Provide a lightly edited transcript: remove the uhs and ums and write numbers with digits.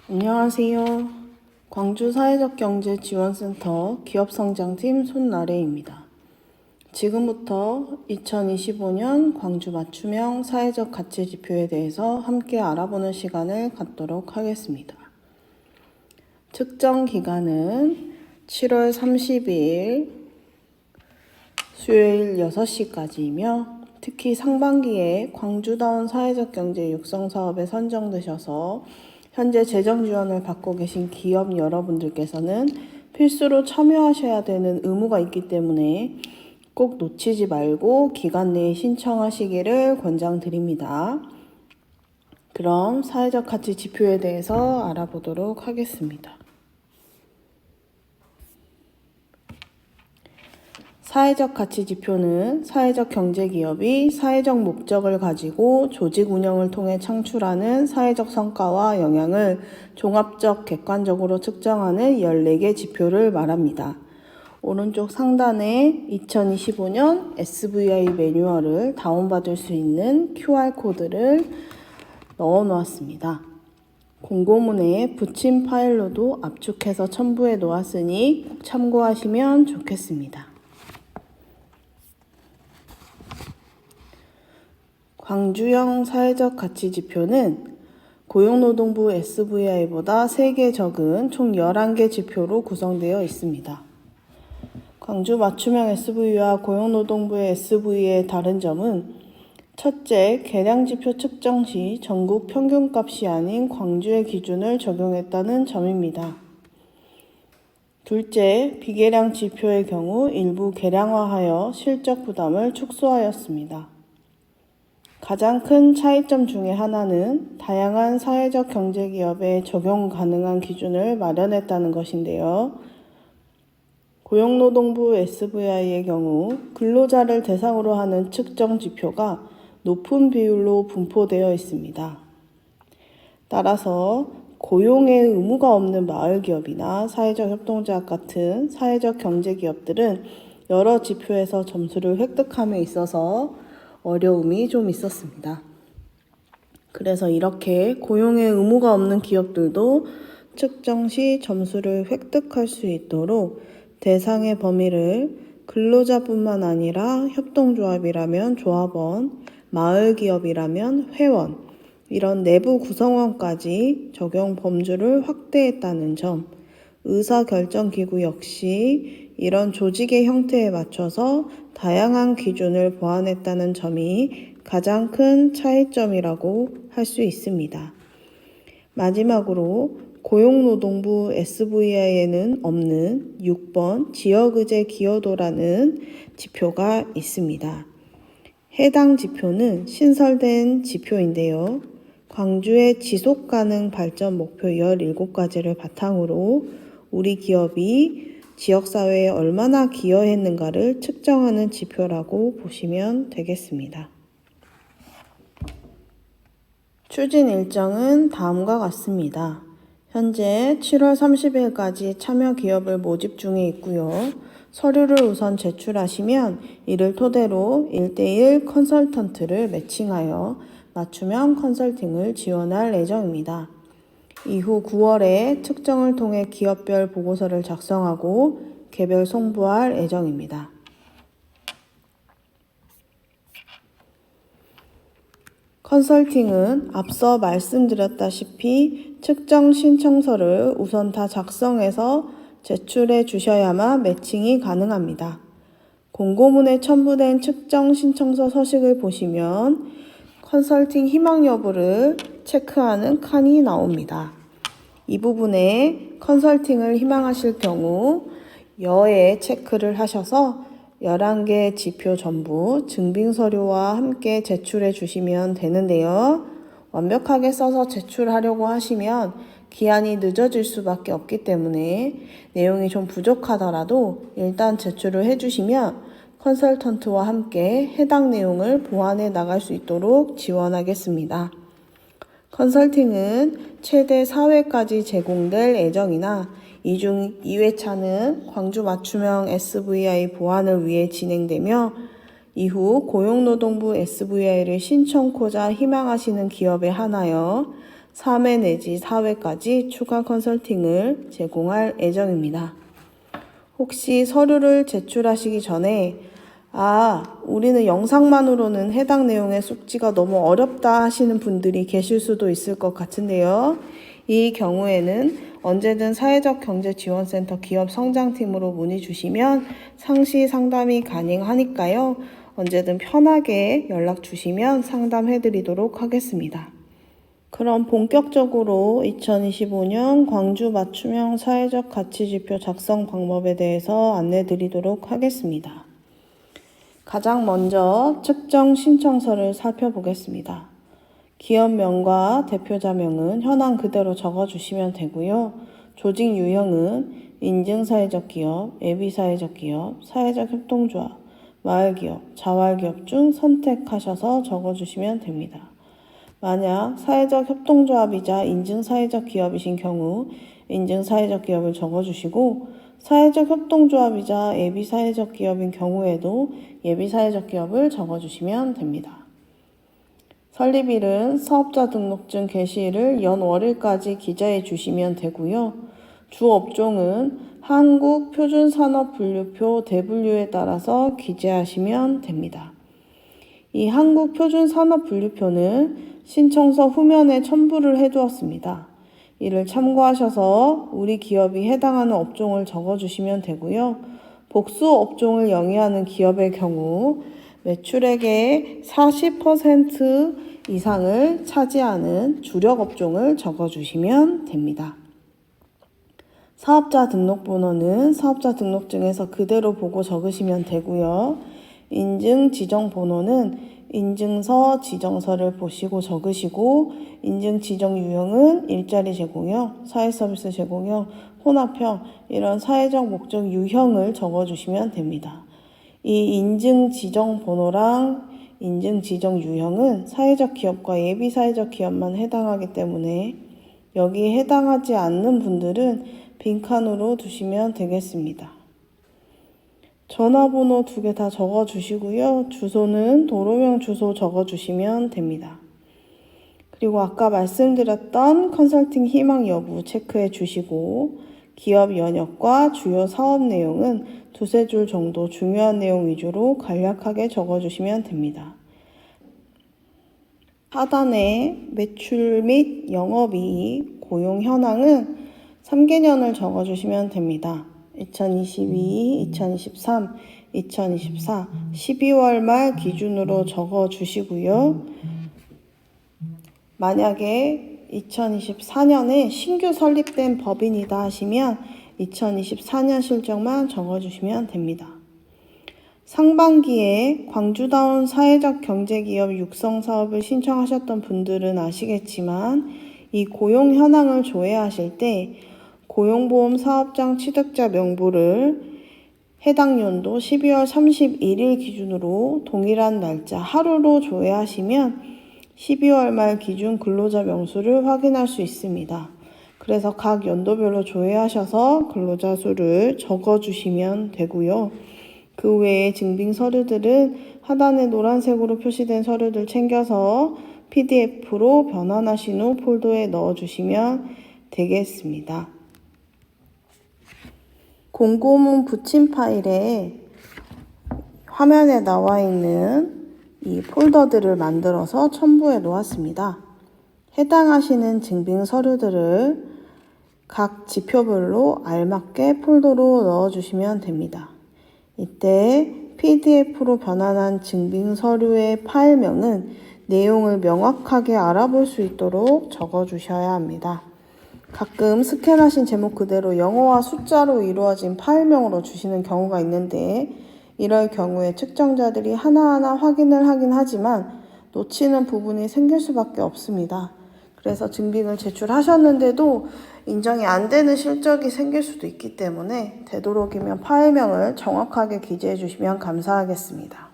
안녕하세요. 광주 사회적경제지원센터 기업성장팀 손나래입니다. 지금부터 2025년 광주 맞춤형 사회적 가치 지표에 대해서 함께 알아보는 시간을 갖도록 하겠습니다. 측정 기간은 7월 30일 수요일 6시까지이며 특히 상반기에 광주다운 사회적 경제 육성 사업에 선정되셔서 현재 재정 지원을 받고 계신 기업 여러분들께서는 필수로 참여하셔야 되는 의무가 있기 때문에 꼭 놓치지 말고 기간 내에 신청하시기를 권장드립니다. 그럼 사회적 가치 지표에 대해서 알아보도록 하겠습니다. 사회적 가치 지표는 사회적 경제기업이 사회적 목적을 가지고 조직 운영을 통해 창출하는 사회적 성과와 영향을 종합적 객관적으로 측정하는 14개 지표를 말합니다. 오른쪽 상단에 2025년 SVI 매뉴얼을 다운받을 수 있는 QR코드를 넣어 놓았습니다. 공고문에 붙인 파일로도 압축해서 첨부해 놓았으니 꼭 참고하시면 좋겠습니다. 광주형 사회적 가치 지표는 고용노동부 SVI보다 3개 적은 총 11개 지표로 구성되어 있습니다. 광주 맞춤형 SV와 고용노동부의 SV의 다른 점은 첫째, 계량지표 측정 시 전국 평균값이 아닌 광주의 기준을 적용했다는 점입니다. 둘째, 비계량 지표의 경우 일부 계량화하여 실적 부담을 축소하였습니다. 가장 큰 차이점 중에 하나는 다양한 사회적 경제기업에 적용 가능한 기준을 마련했다는 것인데요. 고용노동부 SVI의 경우 근로자를 대상으로 하는 측정 지표가 높은 비율로 분포되어 있습니다. 따라서 고용의 의무가 없는 마을기업이나 사회적 협동조합 같은 사회적 경제기업들은 여러 지표에서 점수를 획득함에 있어서 어려움이 좀 있었습니다. 그래서 이렇게 고용의 의무가 없는 기업들도 측정 시 점수를 획득할 수 있도록 대상의 범위를 근로자뿐만 아니라 협동조합이라면 조합원, 마을기업이라면 회원, 이런 내부 구성원까지 적용 범주를 확대했다는 점, 의사결정기구 역시 이런 조직의 형태에 맞춰서 다양한 기준을 보완했다는 점이 가장 큰 차이점이라고 할 수 있습니다. 마지막으로 고용노동부 SVI에는 없는 6번 지역의제 기여도라는 지표가 있습니다. 해당 지표는 신설된 지표인데요. 광주의 지속가능 발전 목표 17가지를 바탕으로 우리 기업이 지역사회에 얼마나 기여했는가를 측정하는 지표라고 보시면 되겠습니다. 추진 일정은 다음과 같습니다. 현재 7월 30일까지 참여 기업을 모집 중에 있고요. 서류를 우선 제출하시면 이를 토대로 1:1 컨설턴트를 매칭하여 맞춤형 컨설팅을 지원할 예정입니다. 이후 9월에 측정을 통해 기업별 보고서를 작성하고 개별 송부할 예정입니다. 컨설팅은 앞서 말씀드렸다시피 측정 신청서를 우선 다 작성해서 제출해 주셔야만 매칭이 가능합니다. 공고문에 첨부된 측정 신청서 서식을 보시면 컨설팅 희망 여부를 체크하는 칸이 나옵니다. 이 부분에 컨설팅을 희망하실 경우 여에 체크를 하셔서 11개 지표 전부 증빙서류와 함께 제출해 주시면 되는데요. 완벽하게 써서 제출하려고 하시면 기한이 늦어질 수밖에 없기 때문에 내용이 좀 부족하더라도 일단 제출을 해주시면 컨설턴트와 함께 해당 내용을 보완해 나갈 수 있도록 지원하겠습니다. 컨설팅은 최대 4회까지 제공될 예정이나 이 중 2회차는 광주 맞춤형 SVI 보완을 위해 진행되며 이후 고용노동부 SVI를 신청코자 희망하시는 기업에 한하여 3회 내지 4회까지 추가 컨설팅을 제공할 예정입니다. 혹시 서류를 제출하시기 전에 우리는 영상만으로는 해당 내용의 숙지가 너무 어렵다 하시는 분들이 계실 수도 있을 것 같은데요. 이 경우에는 언제든 사회적경제지원센터 기업성장팀으로 문의 주시면 상시 상담이 가능하니까요. 언제든 편하게 연락 주시면 상담해 드리도록 하겠습니다. 그럼 본격적으로 2025년 광주 맞춤형 사회적 가치지표 작성 방법에 대해서 안내 드리도록 하겠습니다. 가장 먼저 측정 신청서를 살펴보겠습니다. 기업명과 대표자명은 현황 그대로 적어주시면 되고요. 조직 유형은 인증사회적 기업, 예비사회적 기업, 사회적 협동조합, 마을기업, 자활기업 중 선택하셔서 적어주시면 됩니다. 만약 사회적 협동조합이자 인증사회적 기업이신 경우 인증사회적 기업을 적어주시고 사회적 협동조합이자 예비사회적 기업인 경우에도 예비사회적 기업을 적어주시면 됩니다. 설립일은 사업자 등록증 게시일을 연월일까지 기재해 주시면 되고요. 주업종은 한국표준산업분류표 대분류에 따라서 기재하시면 됩니다. 이 한국표준산업분류표는 신청서 후면에 첨부를 해두었습니다. 이를 참고하셔서 우리 기업이 해당하는 업종을 적어주시면 되고요. 복수 업종을 영위하는 기업의 경우 매출액의 40% 이상을 차지하는 주력 업종을 적어주시면 됩니다. 사업자 등록번호는 사업자 등록증에서 그대로 보고 적으시면 되고요. 인증 지정 번호는 인증서 지정서를 보시고 적으시고 인증 지정 유형은 일자리 제공형, 사회서비스 제공형, 혼합형 이런 사회적 목적 유형을 적어주시면 됩니다. 이 인증 지정 번호랑 인증 지정 유형은 사회적 기업과 예비사회적 기업만 해당하기 때문에 여기에 해당하지 않는 분들은 빈칸으로 두시면 되겠습니다. 전화번호 2개 다 적어주시고요. 주소는 도로명 주소 적어주시면 됩니다. 그리고 아까 말씀드렸던 컨설팅 희망 여부 체크해 주시고 기업 연역과 주요 사업 내용은 2-3줄 정도 중요한 내용 위주로 간략하게 적어주시면 됩니다. 하단에 매출 및 영업이익, 고용 현황은 3개년을 적어주시면 됩니다. 2022, 2023, 2024, 12월 말 기준으로 적어주시고요. 만약에 2024년에 신규 설립된 법인이다 하시면 2024년 실적만 적어주시면 됩니다. 상반기에 광주다운 사회적 경제기업 육성 사업을 신청하셨던 분들은 아시겠지만 이 고용 현황을 조회하실 때 고용보험 사업장 취득자 명부를 해당 연도 12월 31일 기준으로 동일한 날짜 하루로 조회하시면 12월 말 기준 근로자 명수를 확인할 수 있습니다. 그래서 각 연도별로 조회하셔서 근로자 수를 적어주시면 되고요. 그 외에 증빙 서류들은 하단에 노란색으로 표시된 서류들 챙겨서 PDF로 변환하신 후 폴더에 넣어주시면 되겠습니다. 공고문 붙임 파일에 화면에 나와 있는 이 폴더들을 만들어서 첨부해 놓았습니다. 해당하시는 증빙 서류들을 각 지표별로 알맞게 폴더로 넣어주시면 됩니다. 이때 PDF로 변환한 증빙 서류의 파일명은 내용을 명확하게 알아볼 수 있도록 적어주셔야 합니다. 가끔 스캔하신 제목 그대로 영어와 숫자로 이루어진 파일명으로 주시는 경우가 있는데 이럴 경우에 측정자들이 하나하나 확인을 하긴 하지만 놓치는 부분이 생길 수밖에 없습니다. 그래서 증빙을 제출하셨는데도 인정이 안 되는 실적이 생길 수도 있기 때문에 되도록이면 파일명을 정확하게 기재해 주시면 감사하겠습니다.